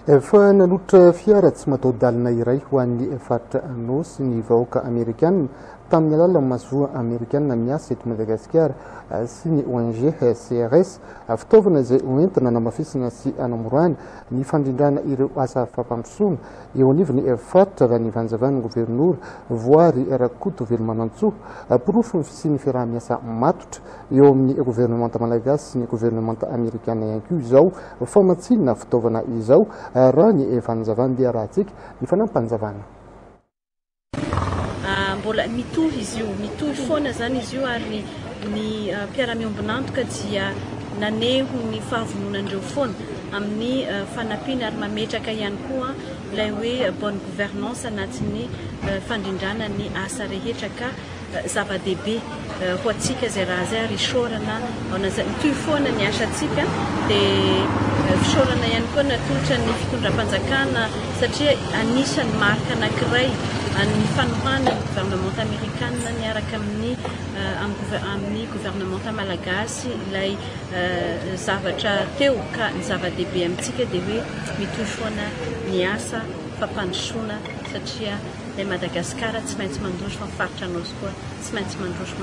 Fa naloatra fiara tsy mataho-dalana iray ho an'ny faritra Anosy ny vahoaka Amerikanina tamin'ny alala masoa Amerikanina miasa eto Madagasikara sy ny ONG CRS fitaovana izay hoentina namafisina sy anamorana ny fandrindrana ireo asa fampandrosoana eo anivon'ny faritra raha ny vanjavan'ny gouvernoura voary Rakoto Velonamantsoa porofo sy ny fiaraha-miasa matotra eo amin'ny gouvernemanta malagasy sy ny gouvernemanta amerikana ihany koa izao famatsinina fitaovana izao raha ny fanjavany dia rahantsika ny fanampanjavana. Mbola mitovy izy io, mitovy foana zany izy io ary ny mpiara-miombonantoka dia naneho ny fahavononandreo foana amin'ny fanampiana ary mametraka ihany koa ilay hoe bonne gouvernance anatin'ny fandrindrana ny asa rehetra ka zava-dehibe ho antsika izay raha zay ary isaorana mitovy foana ny asantsika dia fisaorana ihany koa natolotra ny fitondram-panjakana satria anisan'ny marika anankiray ny fanohana ny gouvernemanta amerikanina niaraka amin'ny gouvernemanta malagasy ilay zavatra teo ka ny zava-dehibe amintsika dia hoe mitovy foana ny asa fampandrosoana satria ilay Madagasikara tsy maintsy mandroso fa faritra Anosy koa tsy maintsy mandroso